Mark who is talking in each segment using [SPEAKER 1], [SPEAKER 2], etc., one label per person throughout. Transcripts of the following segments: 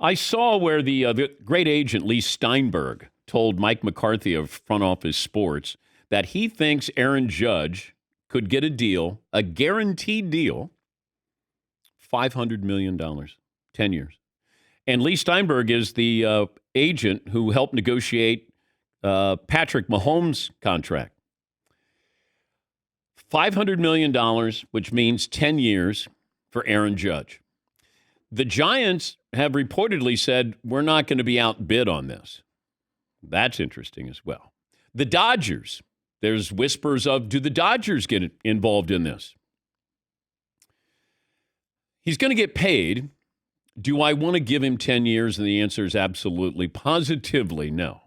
[SPEAKER 1] I saw where the great agent Lee Steinberg told Mike McCarthy of Front Office Sports that he thinks Aaron Judge could get a deal, a guaranteed deal, $500 million, 10 years. And Lee Steinberg is the agent who helped negotiate Patrick Mahomes' contract. $500 million, which means 10 years for Aaron Judge. The Giants have reportedly said, we're not going to be outbid on this. That's interesting as well. The Dodgers, there's whispers of, do the Dodgers get involved in this? He's going to get paid. Do I want to give him 10 years? And the answer is absolutely, positively no.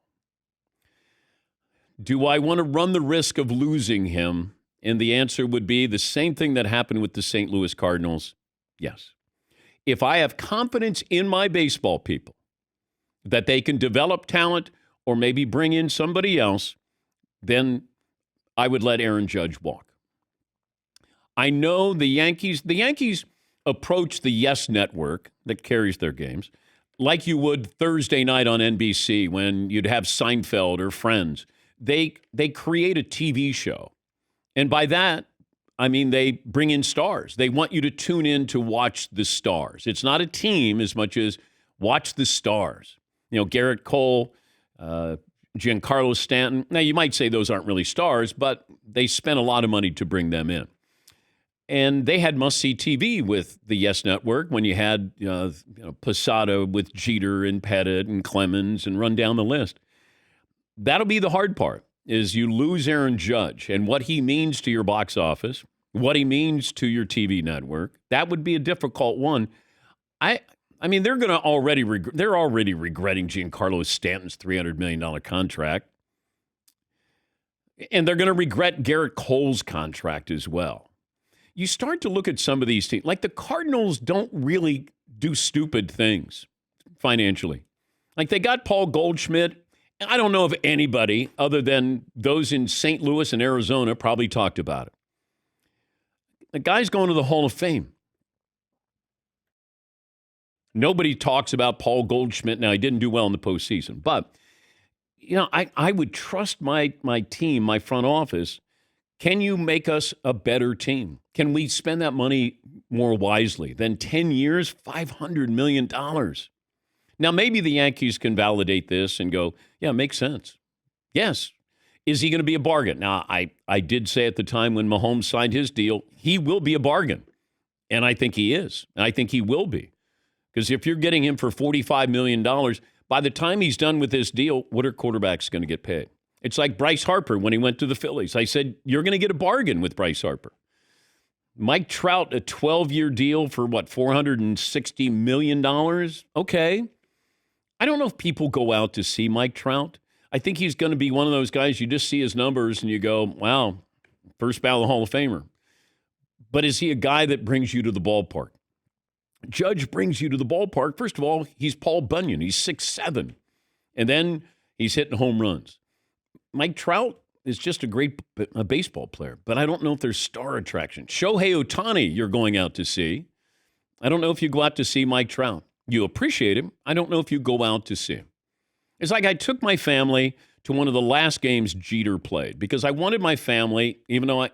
[SPEAKER 1] Do I want to run the risk of losing him? And the answer would be the same thing that happened with the St. Louis Cardinals. Yes. If I have confidence in my baseball people that they can develop talent or maybe bring in somebody else, then I would let Aaron Judge walk. I know the Yankees approach the Yes Network that carries their games like you would Thursday night on NBC when you'd have Seinfeld or Friends. They create a TV show. And by that, I mean, they bring in stars. They want you to tune in to watch the stars. It's not a team as much as watch the stars. You know, Garrett Cole, Giancarlo Stanton. Now, you might say those aren't really stars, but they spent a lot of money to bring them in. And they had must-see TV with the Yes Network when you had Posada with Jeter and Pettit and Clemens and run down the list. That'll be the hard part. Is you lose Aaron Judge and what he means to your box office, what he means to your TV network. That would be a difficult one. I mean, they're going to they're already regretting Giancarlo Stanton's $300 million contract. And they're going to regret Garrett Cole's contract as well. You start to look at some of these teams, like the Cardinals don't really do stupid things financially. Like they got Paul Goldschmidt. I don't know if anybody other than those in St. Louis and Arizona probably talked about it. The guy's going to the Hall of Fame. Nobody talks about Paul Goldschmidt. Now, he didn't do well in the postseason. But, you know, I would trust my team, my front office. Can you make us a better team? Can we spend that money more wisely than 10 years, $500 million? Now, maybe the Yankees can validate this and go, yeah, makes sense. Yes. Is he going to be a bargain? Now, I did say at the time when Mahomes signed his deal, he will be a bargain. And I think he is. And I think he will be. Because if you're getting him for $45 million, by the time he's done with this deal, what are quarterbacks going to get paid? It's like Bryce Harper when he went to the Phillies. I said, you're going to get a bargain with Bryce Harper. Mike Trout, a 12-year deal for, what, $460 million? Okay. I don't know if people go out to see Mike Trout. I think he's going to be one of those guys, you just see his numbers and you go, wow, first ballot Hall of Famer. But is he a guy that brings you to the ballpark? Judge brings you to the ballpark. First of all, he's Paul Bunyan. He's 6'7". And then he's hitting home runs. Mike Trout is just a great baseball player, but I don't know if there's star attraction. Shohei Ohtani you're going out to see. I don't know if you go out to see Mike Trout. You appreciate him. I don't know if you go out to see him. It's like I took my family to one of the last games Jeter played because I wanted my family, even though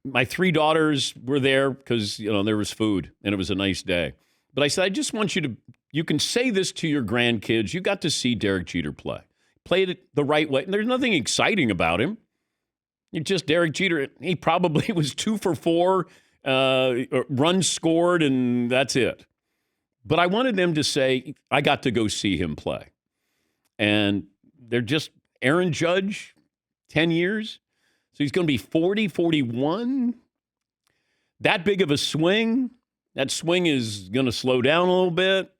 [SPEAKER 1] my 3 daughters were there because, there was food and it was a nice day. But I said, I just want you can say this to your grandkids. You got to see Derek Jeter play. Played it the right way. And there's nothing exciting about him. It's just Derek Jeter. He probably was 2 for 4 runs scored, and that's it. But I wanted them to say, I got to go see him play. And they're just Aaron Judge, 10 years. So he's going to be 40, 41. That big of a swing. That swing is going to slow down a little bit.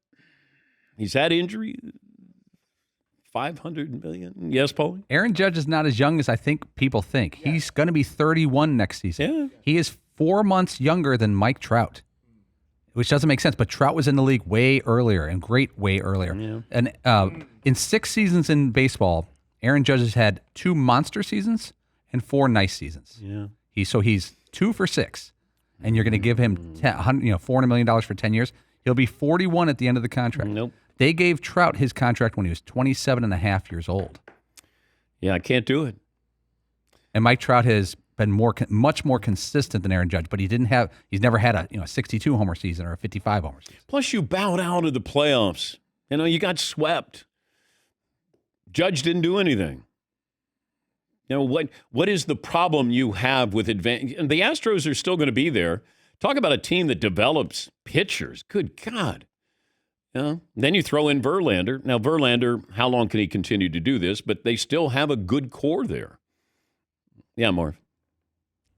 [SPEAKER 1] He's had injury. $500 million. Yes, Paulie?
[SPEAKER 2] Aaron Judge is not as young as I think people think. Yeah. He's going to be 31 next season.
[SPEAKER 1] Yeah.
[SPEAKER 2] He is 4 months younger than Mike Trout, which doesn't make sense. But Trout was in the league way earlier and way earlier. Yeah. And in 6 seasons in baseball, Aaron Judge has had 2 monster seasons and 4 nice seasons.
[SPEAKER 1] Yeah. He's
[SPEAKER 2] 2 for 6, and you're going to give him $400 million for 10 years. He'll be 41 at the end of the contract.
[SPEAKER 1] Nope.
[SPEAKER 2] They gave Trout his contract when he was 27 and a half years old.
[SPEAKER 1] Yeah, I can't do it.
[SPEAKER 2] And Mike Trout has been much more consistent than Aaron Judge, but he's never had a 62 homer season or a 55 homer season.
[SPEAKER 1] Plus, you bowed out of the playoffs. You got swept. Judge didn't do anything. What is the problem you have with advance? The Astros are still going to be there. Talk about a team that develops pitchers. Good God. Then you throw in Verlander. Now, Verlander, how long can he continue to do this? But they still have a good core there. Yeah, Marv.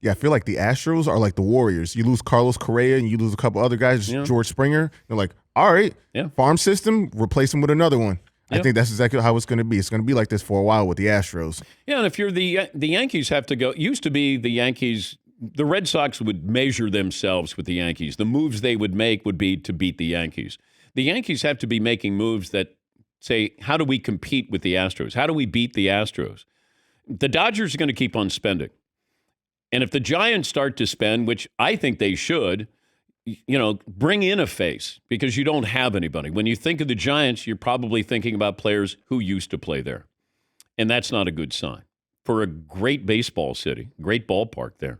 [SPEAKER 3] Yeah, I feel like the Astros are like the Warriors. You lose Carlos Correa and you lose a couple other guys, George Springer. They're like, all right, farm system, replace him with another one. I think that's exactly how it's going to be. It's going to be like this for a while with the Astros.
[SPEAKER 1] Yeah, and if you're the Yankees have to go. It used to be the Yankees, the Red Sox would measure themselves with the Yankees. The moves they would make would be to beat the Yankees. The Yankees have to be making moves that say, how do we compete with the Astros? How do we beat the Astros? The Dodgers are going to keep on spending. And if the Giants start to spend, which I think they should, bring in a face because you don't have anybody. When you think of the Giants, you're probably thinking about players who used to play there. And that's not a good sign for a great baseball city, great ballpark there.